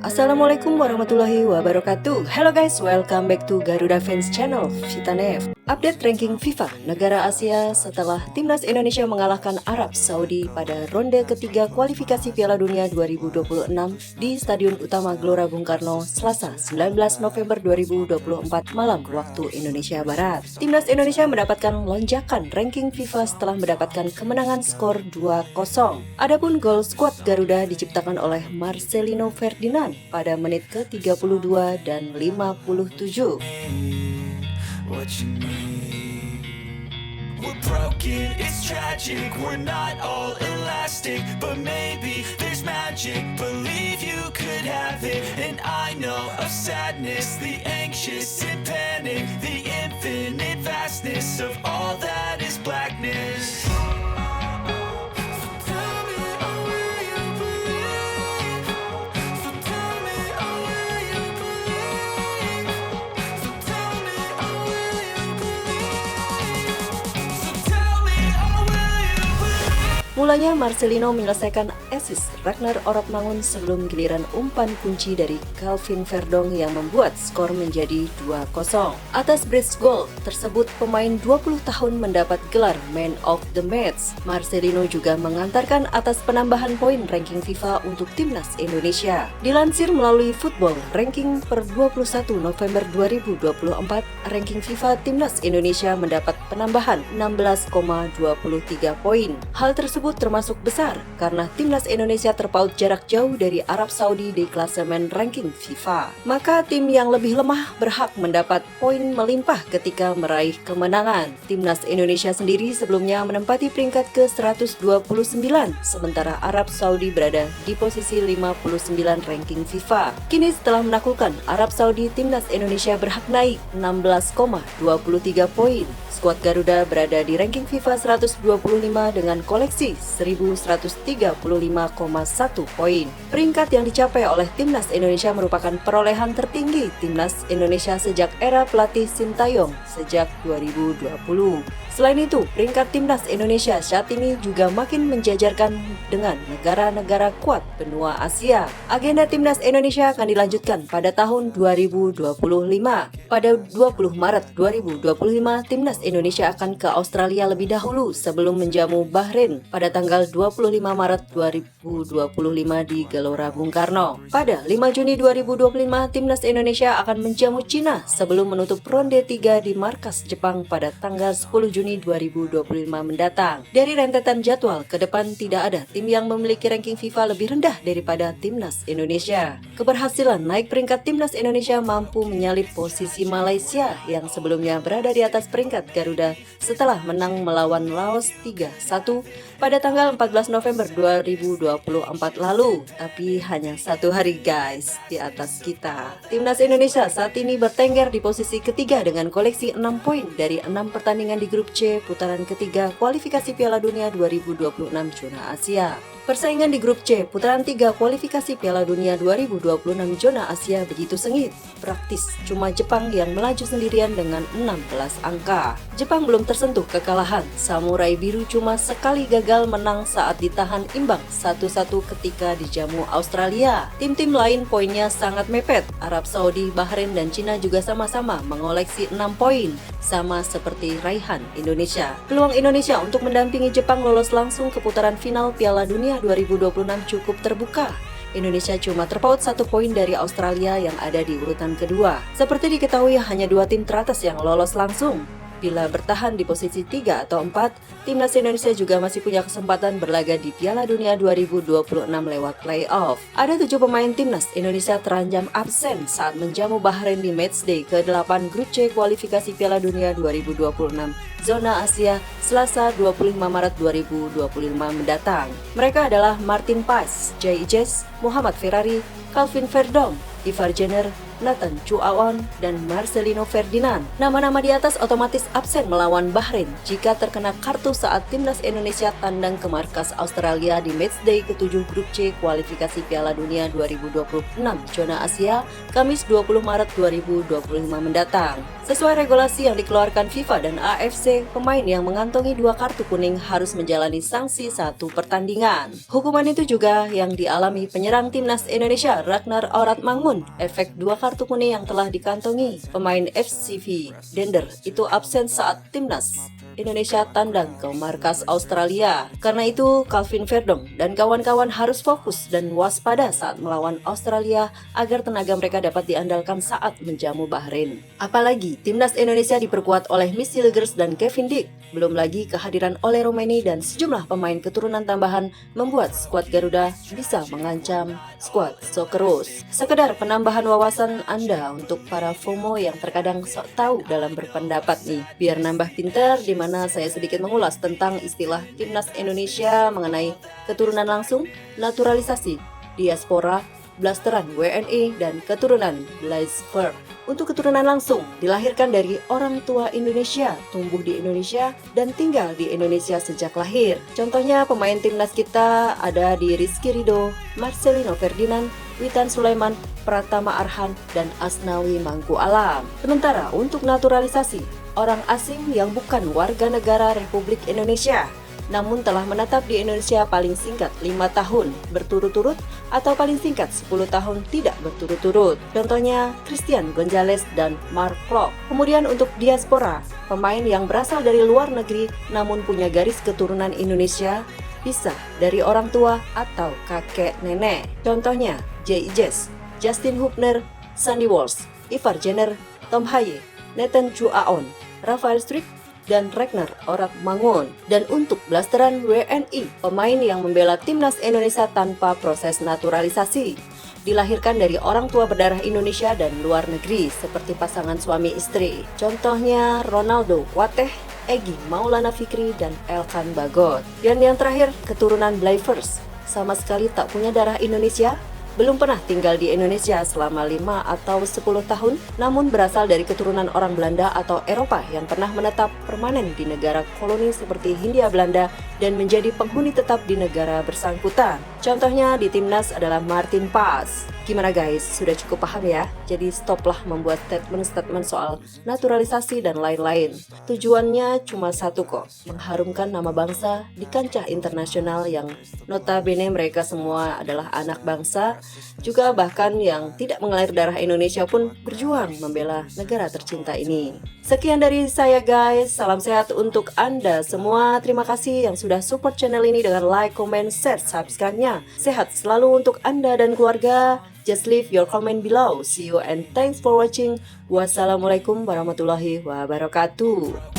Assalamualaikum warahmatullahi wabarakatuh. Hello guys, welcome back to Garuda Fans Channel, Vitanev. Update ranking FIFA negara Asia setelah Timnas Indonesia mengalahkan Arab Saudi pada ronde ketiga kualifikasi Piala Dunia 2026 di Stadion Utama Gelora Bung Karno, Selasa 19 November 2024 malam waktu Indonesia Barat. Timnas Indonesia mendapatkan lonjakan ranking FIFA setelah mendapatkan kemenangan skor 2-0. Adapun gol skuad Garuda diciptakan oleh Marcelino Ferdinand pada menit ke-32 dan 57. What you need. We're broken, it's tragic. We're not all elastic, but maybe there's magic. Believe you could have it. And I know of sadness, the anxious and panic, the infinite vastness of all that is blackness. Mulanya Marcelino menyelesaikan assist Ragnar Orotmangun sebelum giliran umpan kunci dari Calvin Verdong yang membuat skor menjadi 2-0. Atas brace gol tersebut, pemain 20 tahun mendapat gelar Man of the Match. Marcelino juga mengantarkan atas penambahan poin ranking FIFA untuk Timnas Indonesia. Dilansir melalui Football Ranking per 21 November 2024, ranking FIFA Timnas Indonesia mendapat penambahan 16,23 poin. Hal tersebut termasuk besar karena Timnas Indonesia terpaut jarak jauh dari Arab Saudi di klasemen ranking FIFA. Maka tim yang lebih lemah berhak mendapat poin melimpah ketika meraih kemenangan. Timnas Indonesia sendiri sebelumnya menempati peringkat ke-129, sementara Arab Saudi berada di posisi 59 ranking FIFA. Kini setelah menaklukkan Arab Saudi, Timnas Indonesia berhak naik 16,23 poin. Skuad Garuda berada di ranking FIFA 125 dengan koleksi 1135,1 poin. Peringkat yang dicapai oleh Timnas Indonesia merupakan perolehan tertinggi Timnas Indonesia sejak era pelatih Sintayong sejak 2020. Selain itu, peringkat Timnas Indonesia saat ini juga makin menjajarkan dengan negara-negara kuat benua Asia. Agenda Timnas Indonesia akan dilanjutkan pada tahun 2025. Pada 20 Maret 2025, Timnas Indonesia akan ke Australia lebih dahulu sebelum menjamu Bahrain pada tanggal 25 Maret 2025 di Gelora Bung Karno. Pada 5 Juni 2025, Timnas Indonesia akan menjamu Cina sebelum menutup ronde 3 di markas Jepang pada tanggal 10 Juni 2025 mendatang. Dari rentetan jadwal ke depan, tidak ada tim yang memiliki ranking FIFA lebih rendah daripada Timnas Indonesia. Keberhasilan naik peringkat Timnas Indonesia mampu menyalip posisi Malaysia yang sebelumnya berada di atas peringkat Garuda setelah menang melawan Laos 3-1 pada tanggal 14 November 2024 lalu. Tapi hanya satu hari guys di atas kita. Timnas Indonesia saat ini bertengger di posisi ketiga dengan koleksi 6 poin dari 6 pertandingan di grup C putaran ketiga kualifikasi Piala Dunia 2026 zona Asia. Persaingan di grup C putaran 3 kualifikasi Piala Dunia 2026 zona Asia begitu sengit. Praktis cuma Jepang yang melaju sendirian dengan 16 angka. Jepang belum tersentuh kekalahan. Samurai Biru cuma sekali gagal menang saat ditahan imbang 1-1 ketika dijamu Australia. Tim-tim lain poinnya sangat mepet. Arab Saudi, Bahrain, dan Cina juga sama-sama mengoleksi 6 poin, sama seperti raihan Indonesia. Peluang Indonesia untuk mendampingi Jepang lolos langsung ke putaran final Piala Dunia 2026 cukup terbuka. Indonesia cuma terpaut 1 poin dari Australia yang ada di urutan kedua. Seperti diketahui, hanya 2 tim teratas yang lolos langsung. Bila bertahan di posisi 3 atau 4, Timnas Indonesia juga masih punya kesempatan berlaga di Piala Dunia 2026 lewat playoff. Ada 7 pemain Timnas Indonesia terancam absen saat menjamu Bahrain di matchday ke-8 grup C kualifikasi Piala Dunia 2026 zona Asia Selasa 25 Maret 2025 mendatang. Mereka adalah Martin Paes, Jay Ijes, Muhammad Ferrari, Calvin Verdong, Ivar Jenner, Nathan Chuaon, dan Marcelino Ferdinand. Nama-nama di atas otomatis absen melawan Bahrain jika terkena kartu saat timnas Indonesia tandang ke markas Australia di matchday ke-7 Grup C kualifikasi Piala Dunia 2026 zona Asia, Kamis 20 Maret 2025 mendatang. Sesuai regulasi yang dikeluarkan FIFA dan AFC, pemain yang mengantongi 2 kartu kuning harus menjalani sanksi 1 pertandingan. Hukuman itu juga yang dialami penyerang timnas Indonesia Ragnar Oratmangun. Efek 2 kartu kuning yang telah dikantongi pemain FCV Dender itu absen saat timnas Indonesia tandang ke markas Australia. Karena itu, Calvin Verdong dan kawan-kawan harus fokus dan waspada saat melawan Australia agar tenaga mereka dapat diandalkan saat menjamu Bahrain. Apalagi, timnas Indonesia diperkuat oleh Missy Legers dan Kevin Dick. Belum lagi kehadiran Ole Romeni dan sejumlah pemain keturunan tambahan membuat skuad Garuda bisa mengancam skuad Socceroos. Sekedar penambahan wawasan Anda untuk para FOMO yang terkadang sok tahu dalam berpendapat nih. Biar nambah pinter, di mana saya sedikit mengulas tentang istilah timnas Indonesia mengenai keturunan langsung, naturalisasi, diaspora, blasteran WNI, dan keturunan Blaisberg. Untuk keturunan langsung, dilahirkan dari orang tua Indonesia, tumbuh di Indonesia, dan tinggal di Indonesia sejak lahir. Contohnya pemain timnas kita ada di Rizky Ridho, Marcelino Ferdinand, Witan Sulaiman, Pratama Arhan, dan Asnawi Mangku Alam. Sementara untuk naturalisasi, orang asing yang bukan warga negara Republik Indonesia, namun telah menetap di Indonesia paling singkat 5 tahun berturut-turut atau paling singkat 10 tahun tidak berturut-turut. Contohnya Christian Gonzalez dan Mark Klok. Kemudian untuk diaspora, pemain yang berasal dari luar negeri namun punya garis keturunan Indonesia, bisa dari orang tua atau kakek nenek. Contohnya Jay Ijes, Justin Hubner, Sandy Walsh, Ivar Jenner, Tom Haye, Nathan Chuaon, Rafael Struijk, dan Ragnar Oratmangun. Dan untuk blasteran WNI, pemain yang membela timnas Indonesia tanpa proses naturalisasi, dilahirkan dari orang tua berdarah Indonesia dan luar negeri seperti pasangan suami istri. Contohnya Ronaldo Wateh, Egy Maulana Fikri, dan Elkan Bagot. Dan yang terakhir, keturunan Blijvers, sama sekali tak punya darah Indonesia, belum pernah tinggal di Indonesia selama 5 atau 10 tahun, namun berasal dari keturunan orang Belanda atau Eropa yang pernah menetap permanen di negara koloni seperti Hindia Belanda dan menjadi penghuni tetap di negara bersangkutan. Contohnya di timnas adalah Martin Paes. Gimana guys, sudah cukup paham ya? Jadi stoplah membuat statement-statement soal naturalisasi dan lain-lain. Tujuannya cuma satu kok, mengharumkan nama bangsa di kancah internasional yang notabene mereka semua adalah anak bangsa, juga bahkan yang tidak mengalir darah Indonesia pun berjuang membela negara tercinta ini. Sekian dari saya guys, salam sehat untuk Anda semua. Terima kasih yang sudah support channel ini dengan like, comment, share, subscribe-nya. Sehat selalu untuk Anda dan keluarga. Just leave your comment below. See you and thanks for watching. Wassalamualaikum warahmatullahi wabarakatuh.